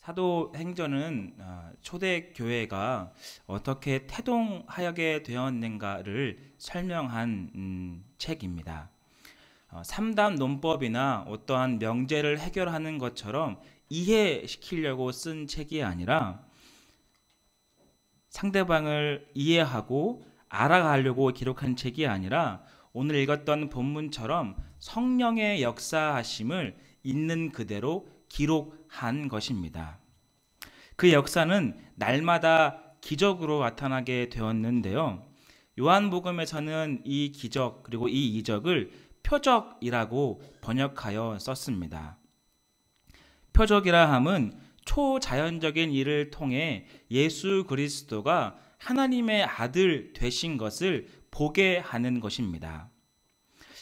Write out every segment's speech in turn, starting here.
사도행전은 초대 교회가 어떻게 태동하게 되었는가를 설명한 책입니다. 3담 논법이나 어떠한 명제를 해결하는 것처럼 이해시키려고 쓴 책이 아니라 상대방을 이해하고 알아가려고 기록한 책이 아니라 오늘 읽었던 본문처럼 성령의 역사하심을 있는 그대로 기록한 것입니다. 그 역사는 날마다 기적으로 나타나게 되었는데요. 요한복음에서는 이 기적 그리고 이 이적을 표적이라고 번역하여 썼습니다. 표적이라 함은 초자연적인 일을 통해 예수 그리스도가 하나님의 아들 되신 것을 보게 하는 것입니다.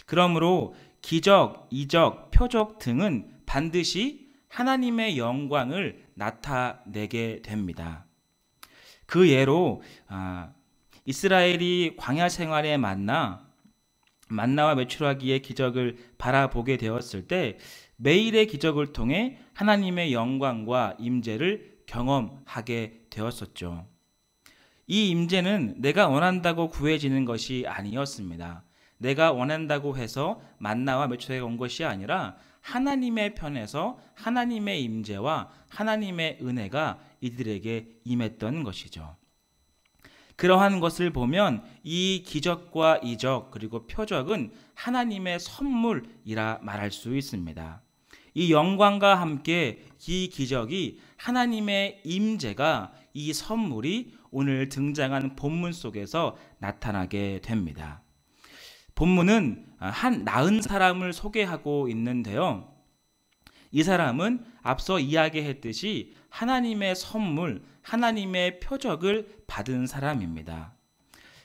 그러므로 기적, 이적, 표적 등은 반드시 하나님의 영광을 나타내게 됩니다. 그 예로 이스라엘이 광야 생활에 만나와 메추라기의 기적을 바라보게 되었을 때 매일의 기적을 통해 하나님의 영광과 임재를 경험하게 되었었죠. 이 임재는 내가 원한다고 구해지는 것이 아니었습니다. 내가 원한다고 해서 만나와 메추라기가 온 것이 아니라 하나님의 편에서 하나님의 임재와 하나님의 은혜가 이들에게 임했던 것이죠. 그러한 것을 보면 이 기적과 이적 그리고 표적은 하나님의 선물이라 말할 수 있습니다. 이 영광과 함께 이 기적이 하나님의 임재가 이 선물이 오늘 등장한 본문 속에서 나타나게 됩니다. 본문은 한 나은 사람을 소개하고 있는데요. 이 사람은 앞서 이야기했듯이 하나님의 선물, 하나님의 표적을 받은 사람입니다.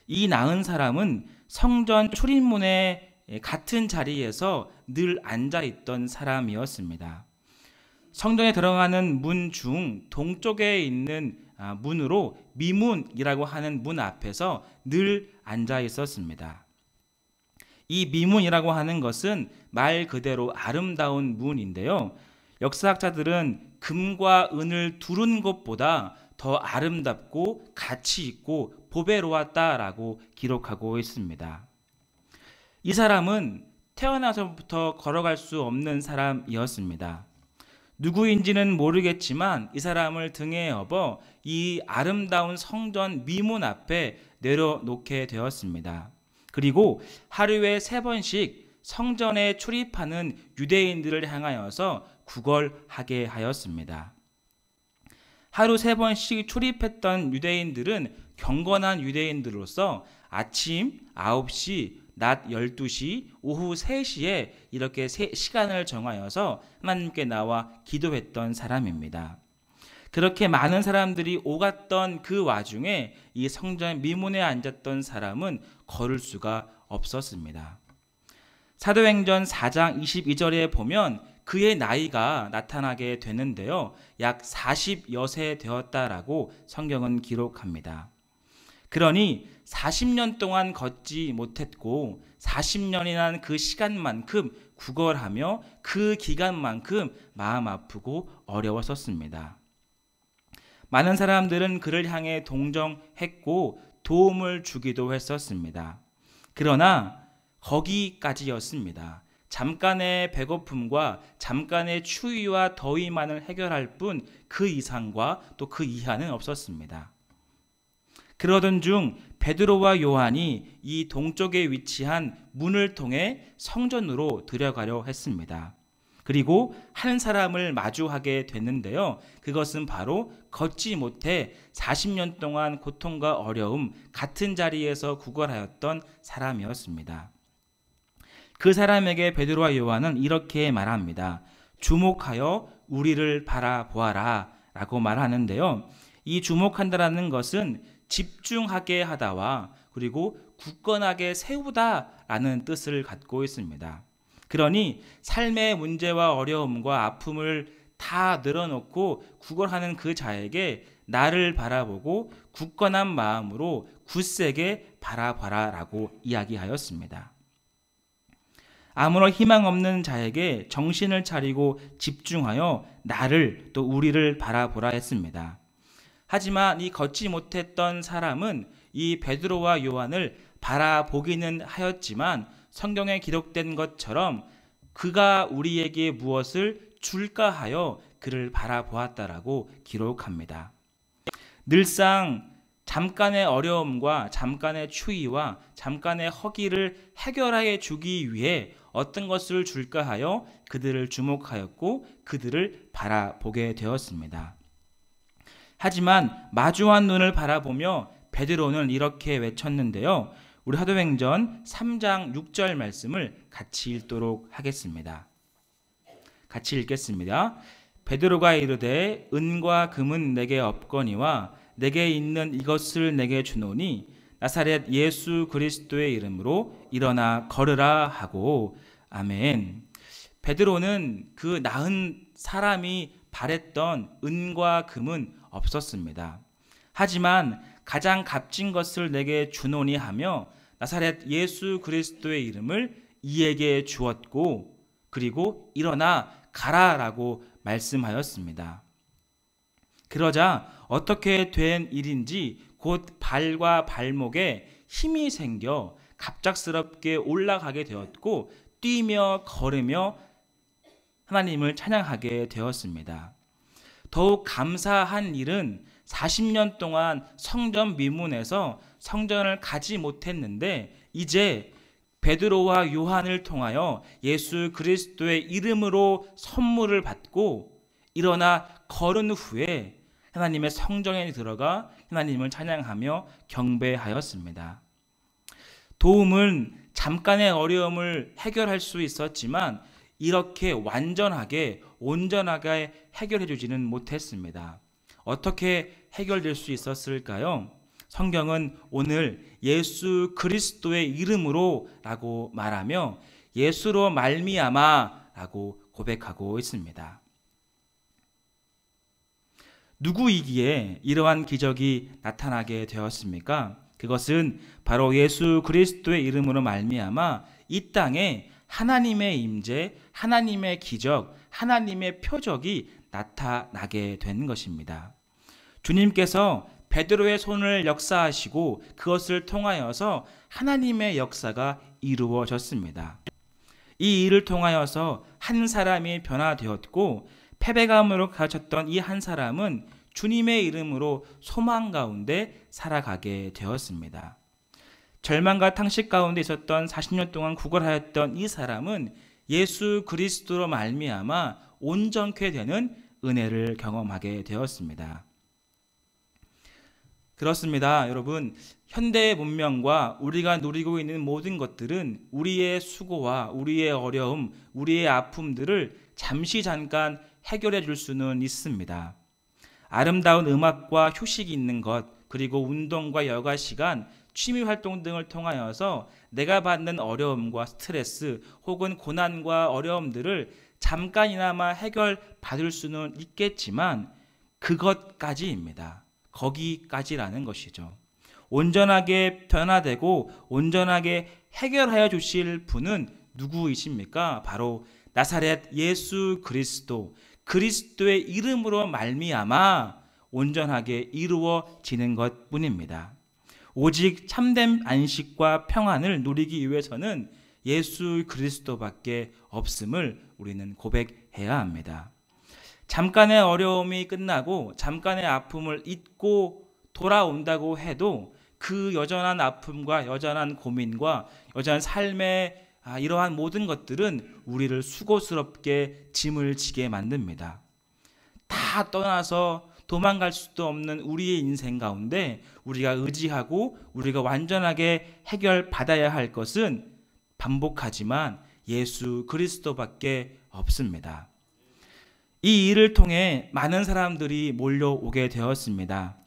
이 나은 사람은 성전 출입문의 같은 자리에서 늘 앉아있던 사람이었습니다. 성전에 들어가는 문 중 동쪽에 있는 문으로 미문이라고 하는 문 앞에서 늘 앉아 있었습니다. 이 미문이라고 하는 것은 말 그대로 아름다운 문인데요. 역사학자들은 금과 은을 두른 것보다 더 아름답고 가치 있고 보배로웠다라고 기록하고 있습니다. 이 사람은 태어나서부터 걸어갈 수 없는 사람이었습니다. 누구인지는 모르겠지만 이 사람을 등에 업어 이 아름다운 성전 미문 앞에 내려놓게 되었습니다. 그리고 하루에 3번씩 성전에 출입하는 유대인들을 향하여서 구걸하게 하였습니다. 하루 3번씩 출입했던 유대인들은 경건한 유대인들로서 아침 9시, 낮 12시, 오후 3시에 이렇게 시간을 정하여서 하나님께 나와 기도했던 사람입니다. 그렇게 많은 사람들이 오갔던 그 와중에 이 성전 미문에 앉았던 사람은 걸을 수가 없었습니다. 사도행전 4장 22절에 보면 그의 나이가 나타나게 되는데요. 약 40여 세 되었다라고 성경은 기록합니다. 그러니 40년 동안 걷지 못했고 40년이라는 그 시간만큼 구걸하며 그 기간만큼 마음 아프고 어려웠었습니다. 많은 사람들은 그를 향해 동정했고 도움을 주기도 했었습니다. 그러나 거기까지였습니다. 잠깐의 배고픔과 잠깐의 추위와 더위만을 해결할 뿐 그 이상과 또 그 이하는 없었습니다. 그러던 중 베드로와 요한이 이 동쪽에 위치한 문을 통해 성전으로 들어가려 했습니다. 그리고 한 사람을 마주하게 됐는데요. 그것은 바로 걷지 못해 40년 동안 고통과 어려움 같은 자리에서 구걸하였던 사람이었습니다. 그 사람에게 베드로와 요한은 이렇게 말합니다. 주목하여 우리를 바라보아라 라고 말하는데요. 이 주목한다라는 것은 집중하게 하다와 그리고 굳건하게 세우다라는 뜻을 갖고 있습니다. 그러니 삶의 문제와 어려움과 아픔을 다 늘어놓고 구걸하는 그 자에게 나를 바라보고 굳건한 마음으로 굳세게 바라봐라 라고 이야기하였습니다. 아무런 희망 없는 자에게 정신을 차리고 집중하여 나를 또 우리를 바라보라 했습니다. 하지만 이 걷지 못했던 사람은 이 베드로와 요한을 바라보기는 하였지만 성경에 기록된 것처럼 그가 우리에게 무엇을 줄까 하여 그를 바라보았다라고 기록합니다. 늘상 잠깐의 어려움과 잠깐의 추위와 잠깐의 허기를 해결하여 주기 위해 어떤 것을 줄까 하여 그들을 주목하였고 그들을 바라보게 되었습니다. 하지만 마주한 눈을 바라보며 베드로는 이렇게 외쳤는데요. 우리 사도행전 3장 6절 말씀을 같이 읽도록 하겠습니다. 같이 읽겠습니다. 베드로가 이르되 은과 금은 내게 없거니와 내게 있는 이것을 내게 주노니 나사렛 예수 그리스도의 이름으로 일어나 걸으라 하고. 아멘. 베드로는 그 나은 사람이 바랬던 은과 금은 없었습니다. 하지만 가장 값진 것을 내게 주노니 하며 나사렛 예수 그리스도의 이름을 이에게 주었고 그리고 일어나 가라라고 말씀하였습니다. 그러자 어떻게 된 일인지 곧 발과 발목에 힘이 생겨 갑작스럽게 올라가게 되었고 뛰며 걸으며 하나님을 찬양하게 되었습니다. 더욱 감사한 일은 40년 동안 성전 미문에서 성전을 가지 못했는데 이제 베드로와 요한을 통하여 예수 그리스도의 이름으로 선물을 받고 일어나 걸은 후에 하나님의 성전에 들어가 하나님을 찬양하며 경배하였습니다. 도움은 잠깐의 어려움을 해결할 수 있었지만 이렇게 완전하게 온전하게 해결해 주지는 못했습니다. 어떻게 해결될 수 있었을까요? 성경은 오늘 예수 그리스도의 이름으로 라고 말하며 예수로 말미암아 라고 고백하고 있습니다. 누구이기에 이러한 기적이 나타나게 되었습니까? 그것은 바로 예수 그리스도의 이름으로 말미암아 이 땅에 하나님의 임재, 하나님의 기적, 하나님의 표적이 나타나게 된 것입니다. 주님께서 베드로의 손을 역사하시고 그것을 통하여서 하나님의 역사가 이루어졌습니다. 이 일을 통하여서 한 사람이 변화되었고 패배감으로 갇혔던 이 한 사람은 주님의 이름으로 소망 가운데 살아가게 되었습니다. 절망과 탕식 가운데 있었던 40년 동안 구걸하였던 이 사람은 예수 그리스도로 말미암아 온전케 되는 은혜를 경험하게 되었습니다. 그렇습니다. 여러분, 현대의 문명과 우리가 누리고 있는 모든 것들은 우리의 수고와 우리의 어려움, 우리의 아픔들을 잠깐 해결해 줄 수는 있습니다. 아름다운 음악과 휴식이 있는 것, 그리고 운동과 여가 시간, 취미 활동 등을 통하여서 내가 받는 어려움과 스트레스 혹은 고난과 어려움들을 잠깐이나마 해결받을 수는 있겠지만 그것까지입니다. 거기까지라는 것이죠. 온전하게 변화되고 온전하게 해결하여 주실 분은 누구이십니까? 바로 나사렛 예수 그리스도, 그리스도의 이름으로 말미암아 온전하게 이루어지는 것뿐입니다. 오직 참된 안식과 평안을 누리기 위해서는 예수 그리스도밖에 없음을 우리는 고백해야 합니다. 잠깐의 어려움이 끝나고 잠깐의 아픔을 잊고 돌아온다고 해도 그 여전한 아픔과 여전한 고민과 여전한 삶의 이러한 모든 것들은 우리를 수고스럽게 짐을 지게 만듭니다. 다 떠나서 도망갈 수도 없는 우리의 인생 가운데 우리가 의지하고 우리가 완전하게 해결받아야 할 것은 반복하지만 예수 그리스도밖에 없습니다. 이 일을 통해 많은 사람들이 몰려오게 되었습니다.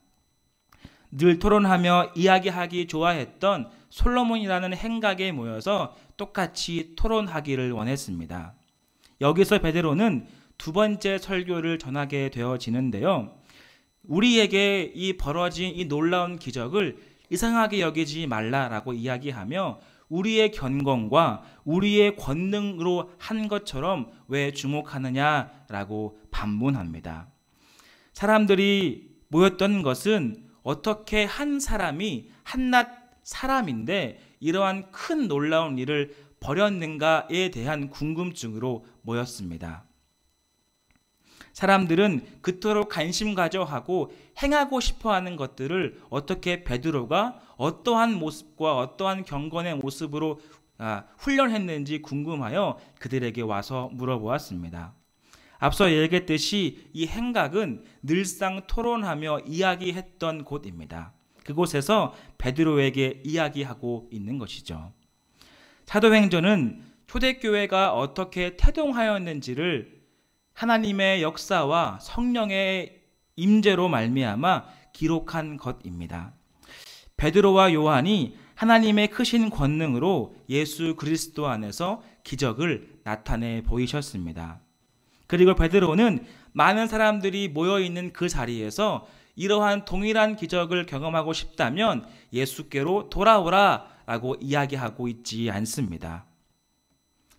늘 토론하며 이야기하기 좋아했던 솔로몬이라는 행각에 모여서 똑같이 토론하기를 원했습니다. 여기서 베드로는 두 번째 설교를 전하게 되어지는데요. 우리에게 이 벌어진 이 놀라운 기적을 이상하게 여기지 말라라고 이야기하며 우리의 견건과 우리의 권능으로 한 것처럼 왜 주목하느냐라고 반문합니다. 사람들이 모였던 것은 어떻게 한 사람이 한낱 사람인데 이러한 큰 놀라운 일을 벌였는가에 대한 궁금증으로 모였습니다. 사람들은 그토록 관심 가져하고 행하고 싶어하는 것들을 어떻게 베드로가 어떠한 모습과 어떠한 경건의 모습으로 훈련했는지 궁금하여 그들에게 와서 물어보았습니다. 앞서 얘기했듯이 이 행각은 늘상 토론하며 이야기했던 곳입니다. 그곳에서 베드로에게 이야기하고 있는 것이죠. 사도행전은 초대교회가 어떻게 태동하였는지를 하나님의 역사와 성령의 임재로 말미암아 기록한 것입니다. 베드로와 요한이 하나님의 크신 권능으로 예수 그리스도 안에서 기적을 나타내 보이셨습니다. 그리고 베드로는 많은 사람들이 모여있는 그 자리에서 이러한 동일한 기적을 경험하고 싶다면 예수께로 돌아오라 라고 이야기하고 있지 않습니다.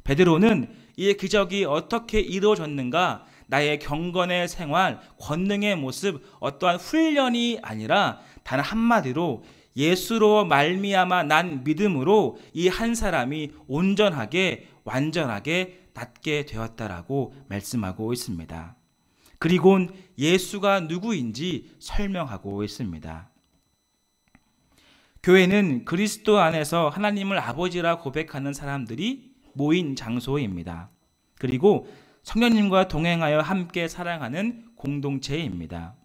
베드로는 이 기적이 어떻게 이루어졌는가, 나의 경건의 생활, 권능의 모습, 어떠한 훈련이 아니라 단 한마디로 예수로 말미암아 난 믿음으로 이 한 사람이 온전하게 완전하게 낫게 되었다라고 말씀하고 있습니다. 그리고 예수가 누구인지 설명하고 있습니다. 교회는 그리스도 안에서 하나님을 아버지라 고백하는 사람들이 모인 장소입니다. 그리고 성령님과 동행하여 함께 사랑하는 공동체입니다.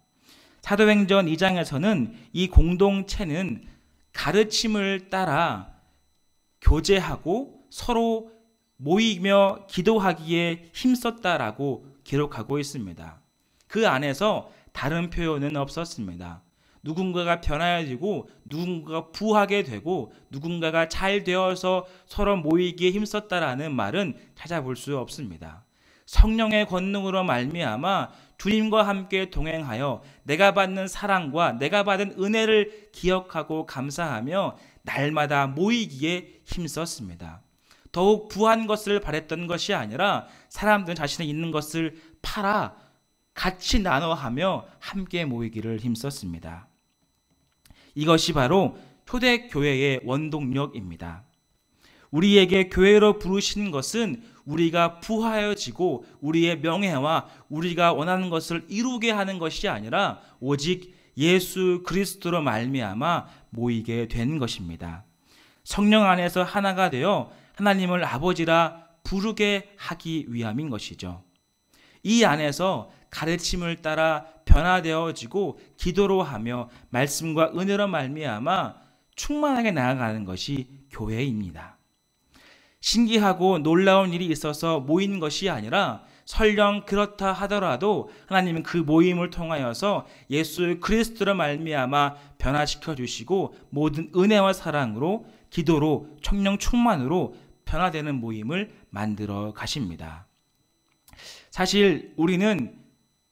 사도행전 2장에서는 이 공동체는 가르침을 따라 교제하고 서로 모이며 기도하기에 힘썼다라고 기록하고 있습니다. 그 안에서 다른 표현은 없었습니다. 누군가가 변화해지고 누군가가 부하게 되고 누군가가 잘 되어서 서로 모이기에 힘썼다라는 말은 찾아볼 수 없습니다. 성령의 권능으로 말미암아 주님과 함께 동행하여 내가 받는 사랑과 내가 받은 은혜를 기억하고 감사하며 날마다 모이기에 힘썼습니다. 더욱 부한 것을 바랬던 것이 아니라 사람들은 자신의 있는 것을 팔아 같이 나눠하며 함께 모이기를 힘썼습니다. 이것이 바로 초대교회의 원동력입니다. 우리에게 교회로 부르신 것은 우리가 부하여지고 우리의 명예와 우리가 원하는 것을 이루게 하는 것이 아니라 오직 예수 그리스도로 말미암아 모이게 된 것입니다. 성령 안에서 하나가 되어 하나님을 아버지라 부르게 하기 위함인 것이죠. 이 안에서 가르침을 따라 변화되어지고 기도로 하며 말씀과 은혜로 말미암아 충만하게 나아가는 것이 교회입니다. 신기하고 놀라운 일이 있어서 모인 것이 아니라 설령 그렇다 하더라도 하나님은 그 모임을 통하여서 예수 그리스도로 말미암아 변화시켜 주시고 모든 은혜와 사랑으로 기도로 성령 충만으로 변화되는 모임을 만들어 가십니다. 사실 우리는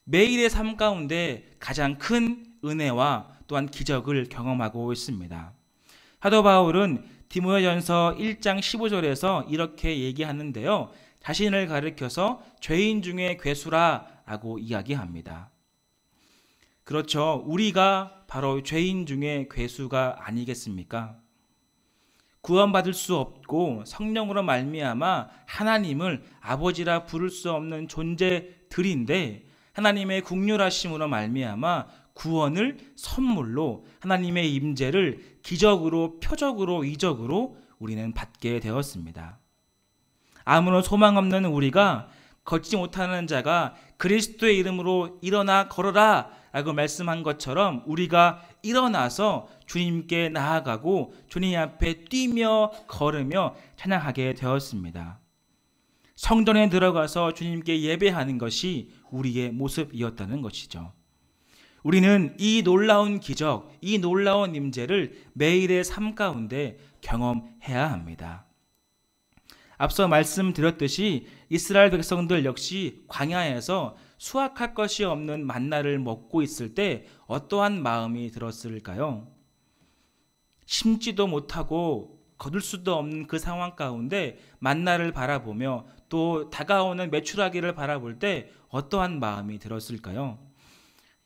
매일의 삶 가운데 가장 큰 은혜와 또한 기적을 경험하고 있습니다. 사도 바울은 디모데전서 1장 15절에서 이렇게 얘기하는데요. 자신을 가리켜서 죄인 중에 괴수라라고 이야기합니다. 그렇죠. 우리가 바로 죄인 중에 괴수가 아니겠습니까? 구원받을 수 없고 성령으로 말미암아 하나님을 아버지라 부를 수 없는 존재들인데 하나님의 긍휼하심으로 말미암아 구원을 선물로 하나님의 임재를 기적으로 표적으로 이적으로 우리는 받게 되었습니다. 아무런 소망 없는 우리가 걷지 못하는 자가 그리스도의 이름으로 일어나 걸어라 라고 말씀한 것처럼 우리가 일어나서 주님께 나아가고 주님 앞에 뛰며 걸으며 찬양하게 되었습니다. 성전에 들어가서 주님께 예배하는 것이 우리의 모습이었다는 것이죠. 우리는 이 놀라운 기적, 이 놀라운 임재를 매일의 삶 가운데 경험해야 합니다. 앞서 말씀드렸듯이 이스라엘 백성들 역시 광야에서 수확할 것이 없는 만나를 먹고 있을 때 어떠한 마음이 들었을까요? 심지도 못하고 거둘 수도 없는 그 상황 가운데 만나를 바라보며 또 다가오는 메추라기를 바라볼 때 어떠한 마음이 들었을까요?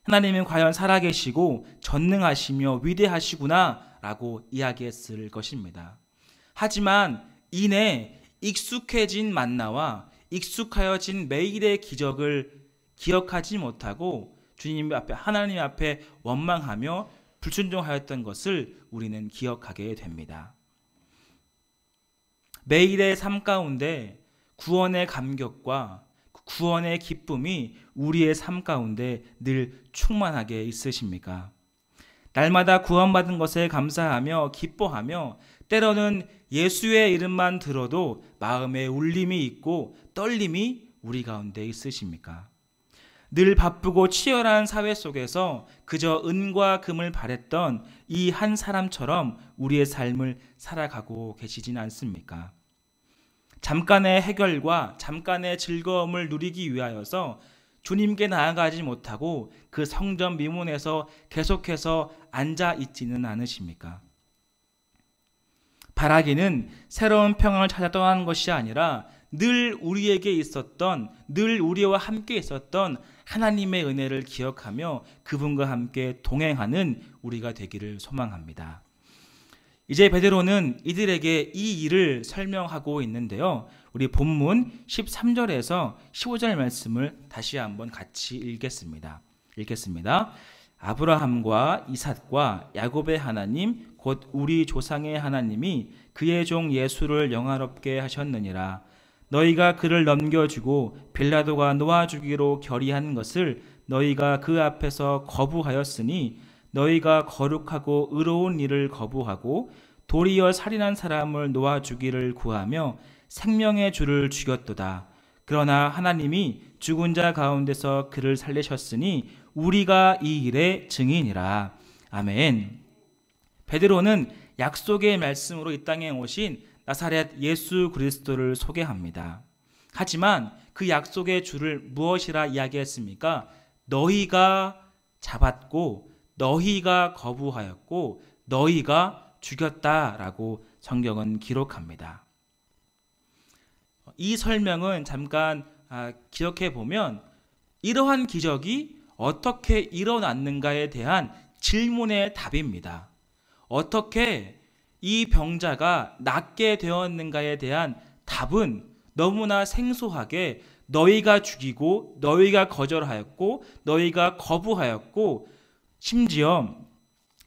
하나님은 과연 살아계시고 전능하시며 위대하시구나 라고 이야기했을 것입니다. 하지만 이내 익숙해진 만나와 익숙하여진 매일의 기적을 기억하지 못하고 주님 앞에, 하나님 앞에 원망하며 불순종하였던 것을 우리는 기억하게 됩니다. 매일의 삶 가운데 구원의 감격과 구원의 기쁨이 우리의 삶 가운데 늘 충만하게 있으십니까? 날마다 구원받은 것에 감사하며 기뻐하며 때로는 예수의 이름만 들어도 마음에 울림이 있고 떨림이 우리 가운데 있으십니까? 늘 바쁘고 치열한 사회 속에서 그저 은과 금을 바랬던 이 한 사람처럼 우리의 삶을 살아가고 계시진 않습니까? 잠깐의 해결과 잠깐의 즐거움을 누리기 위하여서 주님께 나아가지 못하고 그 성전 미문에서 계속해서 앉아 있지는 않으십니까? 바라기는 새로운 평안을 찾아 떠나는 것이 아니라 늘 우리에게 있었던, 늘 우리와 함께 있었던 하나님의 은혜를 기억하며 그분과 함께 동행하는 우리가 되기를 소망합니다. 이제 베드로는 이들에게 이 일을 설명하고 있는데요. 우리 본문 13절에서 15절 말씀을 다시 한번 같이 읽겠습니다. 아브라함과 이삭과 야곱의 하나님 곧 우리 조상의 하나님이 그의 종 예수를 영화롭게 하셨느니라. 너희가 그를 넘겨주고 빌라도가 놓아주기로 결의한 것을 너희가 그 앞에서 거부하였으니 너희가 거룩하고 의로운 일을 거부하고 도리어 살인한 사람을 놓아주기를 구하며 생명의 주를 죽였도다. 그러나 하나님이 죽은 자 가운데서 그를 살리셨으니 우리가 이 일의 증인이라. 아멘. 베드로는 약속의 말씀으로 이 땅에 오신 나사렛 예수 그리스도를 소개합니다. 하지만 그 약속의 주를 무엇이라 이야기했습니까? 너희가 잡았고 너희가 거부하였고 너희가 죽였다라고 성경은 기록합니다. 이 설명은 잠깐 기억해 보면 이러한 기적이 어떻게 일어났는가에 대한 질문의 답입니다. 어떻게 이 병자가 낫게 되었는가에 대한 답은 너무나 생소하게 너희가 죽이고 너희가 거절하였고 너희가 거부하였고 심지어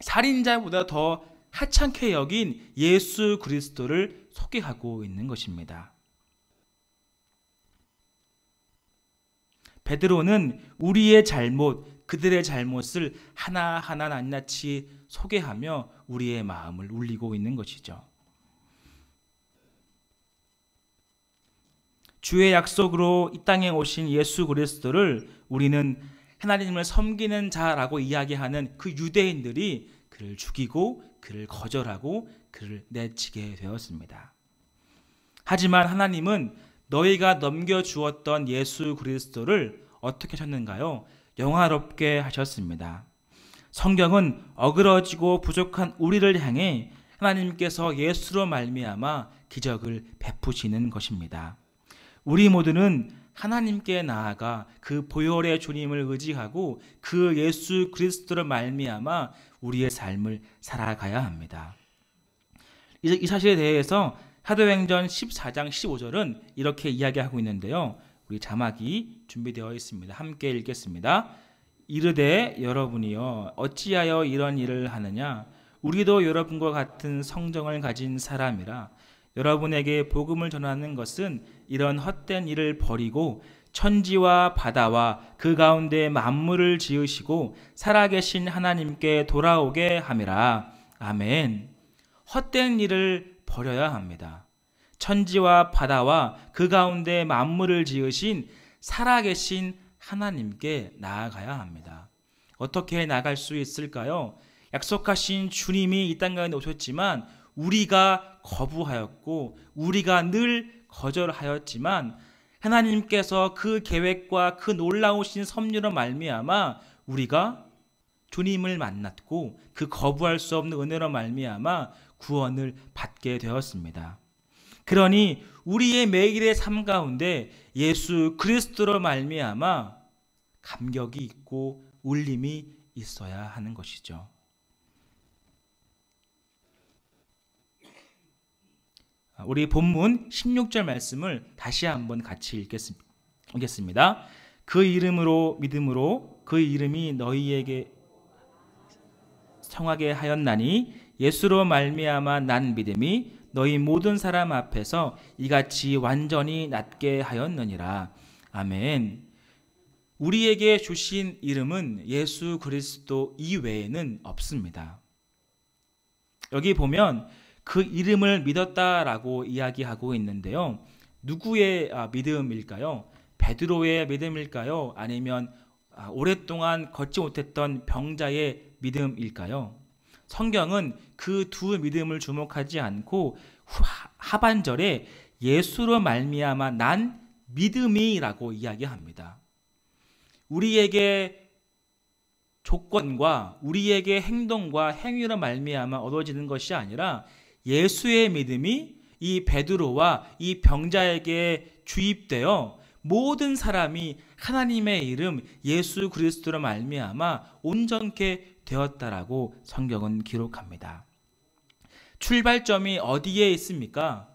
살인자보다 더 하찮게 여긴 예수 그리스도를 소개하고 있는 것입니다. 베드로는 우리의 잘못, 그들의 잘못을 하나하나 낱낱이 소개하며 우리의 마음을 울리고 있는 것이죠. 주의 약속으로 이 땅에 오신 예수 그리스도를 우리는 하나님을 섬기는 자라고 이야기하는 그 유대인들이 그를 죽이고 그를 거절하고 그를 내치게 되었습니다. 하지만 하나님은 너희가 넘겨주었던 예수 그리스도를 어떻게 하셨는가요? 영화롭게 하셨습니다. 성경은 어그러지고 부족한 우리를 향해 하나님께서 예수로 말미암아 기적을 베푸시는 것입니다. 우리 모두는 하나님께 나아가 그 보혈의 주님을 의지하고 그 예수 그리스도로 말미암아 우리의 삶을 살아가야 합니다. 이 사실에 대해서 사도행전 14장 15절은 이렇게 이야기하고 있는데요. 우리 자막이 준비되어 있습니다. 함께 읽겠습니다. 이르되 여러분이여 어찌하여 이런 일을 하느냐? 우리도 여러분과 같은 성정을 가진 사람이라. 여러분에게 복음을 전하는 것은 이런 헛된 일을 버리고 천지와 바다와 그 가운데 만물을 지으시고 살아계신 하나님께 돌아오게 함이라. 아멘. 헛된 일을 버려야 합니다. 천지와 바다와 그 가운데 만물을 지으신 살아계신 하나님께 나아가야 합니다. 어떻게 나갈 수 있을까요? 약속하신 주님이 이 땅 가운데 오셨지만 우리가 거부하였고 우리가 늘 거절하였지만 하나님께서 그 계획과 그 놀라우신 섭리로 말미암아 우리가 주님을 만났고 그 거부할 수 없는 은혜로 말미암아 구원을 받게 되었습니다. 그러니 우리의 매일의 삶 가운데 예수 그리스도로 말미암아 감격이 있고 울림이 있어야 하는 것이죠. 우리 본문 16절 말씀을 다시 한번 같이 읽겠습니다. 그 이름으로 믿음으로 그 이름이 너희에게 성하게 하였나니 예수로 말미암아 난 믿음이 너희 모든 사람 앞에서 이같이 완전히 낫게 하였느니라. 아멘. 우리에게 주신 이름은 예수 그리스도 이외에는 없습니다. 여기 보면 그 이름을 믿었다라고 이야기하고 있는데요. 누구의 믿음일까요? 베드로의 믿음일까요? 아니면 오랫동안 걷지 못했던 병자의 믿음일까요? 성경은 그 두 믿음을 주목하지 않고 하반절에 예수로 말미암아 난 믿음이라고 이야기합니다. 우리에게 조건과 우리에게 행동과 행위로 말미암아 얻어지는 것이 아니라 예수의 믿음이 이 베드로와 이 병자에게 주입되어 모든 사람이 하나님의 이름 예수 그리스도로 말미암아 온전케 되었다라고 성경은 기록합니다. 출발점이 어디에 있습니까?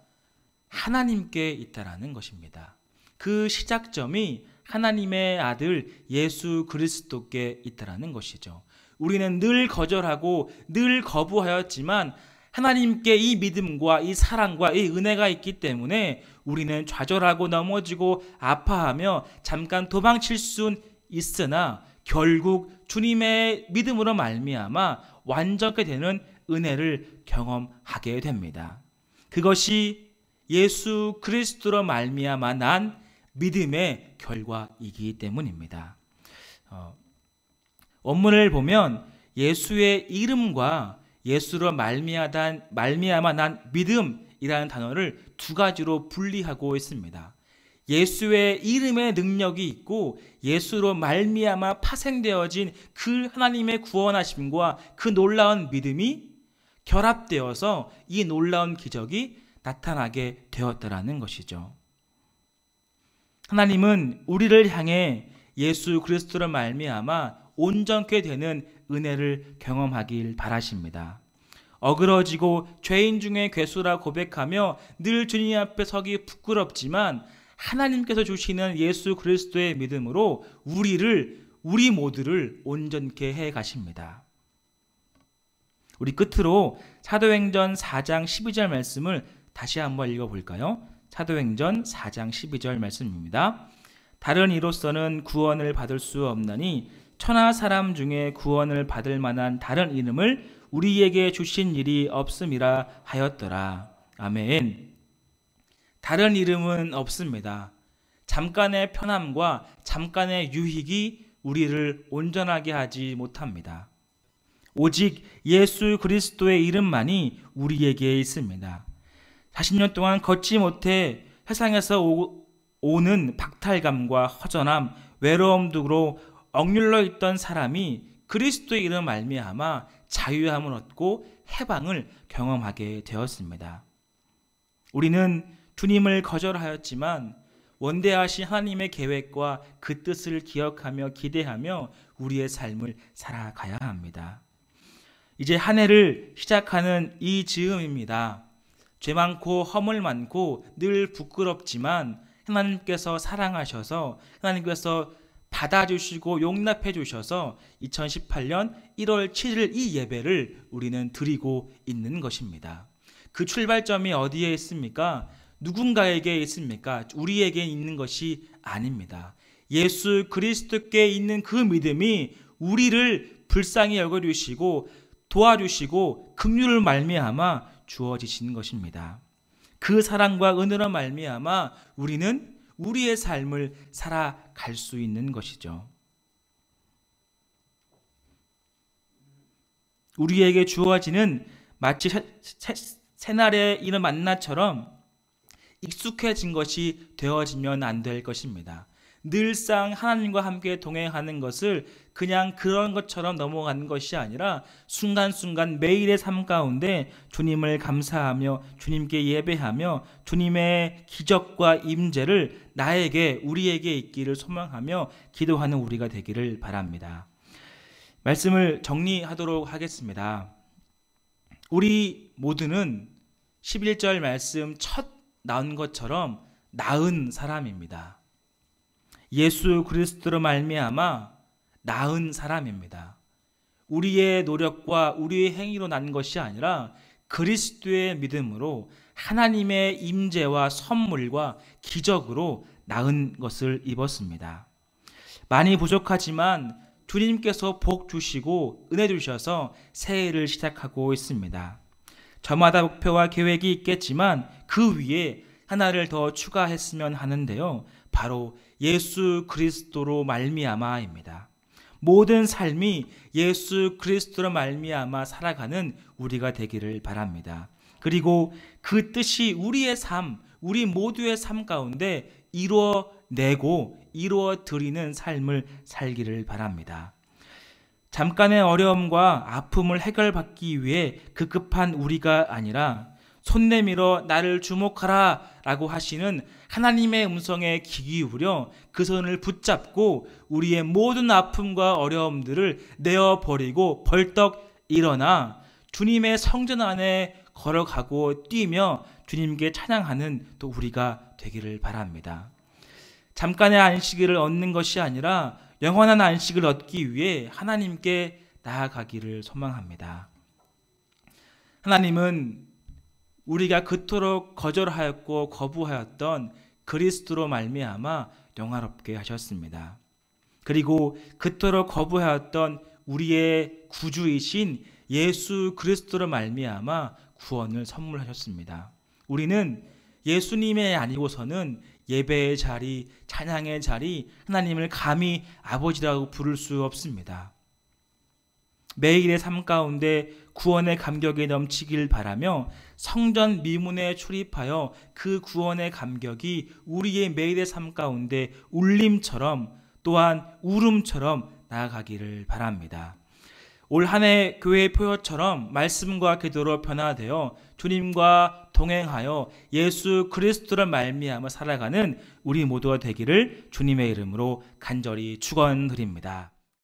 하나님께 있다라는 것입니다. 그 시작점이 하나님의 아들 예수 그리스도께 있다라는 것이죠. 우리는 늘 거절하고 늘 거부하였지만 하나님께 이 믿음과 이 사랑과 이 은혜가 있기 때문에 우리는 좌절하고 넘어지고 아파하며 잠깐 도망칠 수는 있으나 결국 주님의 믿음으로 말미암아 완전하게 되는 은혜를 경험하게 됩니다. 그것이 예수 그리스도로 말미암아 난 믿음의 결과이기 때문입니다. 원문을 보면 예수의 이름과 예수로 말미암아 난 믿음이라는 단어를 두 가지로 분리하고 있습니다. 예수의 이름의 능력이 있고 예수로 말미암아 파생되어진 그 하나님의 구원하심과 그 놀라운 믿음이 결합되어서 이 놀라운 기적이 나타나게 되었다라는 것이죠. 하나님은 우리를 향해 예수 그리스도로 말미암아 온전케 되는 은혜를 경험하길 바라십니다. 어그러지고 죄인 중에 괴수라 고백하며 늘 주님 앞에 서기 부끄럽지만 하나님께서 주시는 예수 그리스도의 믿음으로 우리 모두를 온전케 해 가십니다. 우리 끝으로 사도행전 4장 12절 말씀을 다시 한번 읽어볼까요? 사도행전 4장 12절 말씀입니다. 다른 이로서는 구원을 받을 수 없나니 천하 사람 중에 구원을 받을 만한 다른 이름을 우리에게 주신 일이 없음이라 하였더라. 아멘. 다른 이름은 없습니다. 잠깐의 편함과 잠깐의 유익이 우리를 온전하게 하지 못합니다. 오직 예수 그리스도의 이름만이 우리에게 있습니다. 40년 동안 걷지 못해 세상에서 오는 박탈감과 허전함, 외로움으로 억눌러 있던 사람이 그리스도의 이름 말미암아 자유함을 얻고 해방을 경험하게 되었습니다. 우리는 주님을 거절하였지만 원대하신 하나님의 계획과 그 뜻을 기억하며 기대하며 우리의 삶을 살아가야 합니다. 이제 한 해를 시작하는 이 즈음입니다. 죄 많고 허물 많고 늘 부끄럽지만 하나님께서 사랑하셔서 하나님께서 받아주시고 용납해 주셔서 2018년 1월 7일 이 예배를 우리는 드리고 있는 것입니다. 그 출발점이 어디에 있습니까? 누군가에게 있습니까? 우리에게 있는 것이 아닙니다. 예수 그리스도께 있는 그 믿음이 우리를 불쌍히 여겨주시고 도와주시고 긍휼을 말미암아 주어지신 것입니다. 그 사랑과 은혜로 말미암아 우리는 우리의 삶을 살아갈 수 있는 것이죠. 우리에게 주어지는 마치 새날의 이른 만나처럼 익숙해진 것이 되어지면 안 될 것입니다. 늘상 하나님과 함께 동행하는 것을 그냥 그런 것처럼 넘어가는 것이 아니라 순간순간 매일의 삶 가운데 주님을 감사하며 주님께 예배하며 주님의 기적과 임재를 나에게 우리에게 있기를 소망하며 기도하는 우리가 되기를 바랍니다. 말씀을 정리하도록 하겠습니다. 우리 모두는 11절 말씀 첫 나온 것처럼 나은 사람입니다. 예수 그리스도로 말미암아 나은 사람입니다. 우리의 노력과 우리의 행위로 난 것이 아니라 그리스도의 믿음으로 하나님의 임재와 선물과 기적으로 나은 것을 입었습니다. 많이 부족하지만 주님께서 복 주시고 은혜 주셔서 새해를 시작하고 있습니다. 저마다 목표와 계획이 있겠지만 그 위에 하나를 더 추가했으면 하는데요. 바로 예수 그리스도로 말미암아입니다. 모든 삶이 예수 그리스도로 말미암아 살아가는 우리가 되기를 바랍니다. 그리고 그 뜻이 우리의 삶, 우리 모두의 삶 가운데 이루어내고 이루어드리는 삶을 살기를 바랍니다. 잠깐의 어려움과 아픔을 해결받기 위해 급급한 우리가 아니라 손 내밀어 나를 주목하라 라고 하시는 하나님의 음성에 귀 기울여 그 손을 붙잡고 우리의 모든 아픔과 어려움들을 내어버리고 벌떡 일어나 주님의 성전 안에 걸어가고 뛰며 주님께 찬양하는 또 우리가 되기를 바랍니다. 잠깐의 안식을 얻는 것이 아니라 영원한 안식을 얻기 위해 하나님께 나아가기를 소망합니다. 하나님은 우리가 그토록 거절하였고 거부하였던 그리스도로 말미암아 영화롭게 하셨습니다. 그리고 그토록 거부하였던 우리의 구주이신 예수 그리스도로 말미암아 구원을 선물하셨습니다. 우리는 예수님의 아니고서는 예배의 자리, 찬양의 자리, 하나님을 감히 아버지라고 부를 수 없습니다. 매일의 삶 가운데 구원의 감격이 넘치길 바라며 성전 미문에 출입하여 그 구원의 감격이 우리의 매일의 삶 가운데 울림처럼 또한 울음처럼 나아가기를 바랍니다. 올 한 해 교회의 표어처럼 말씀과 기도로 변화되어 주님과 동행하여 예수 그리스도를 말미암아 살아가는 우리 모두가 되기를 주님의 이름으로 간절히 축원드립니다.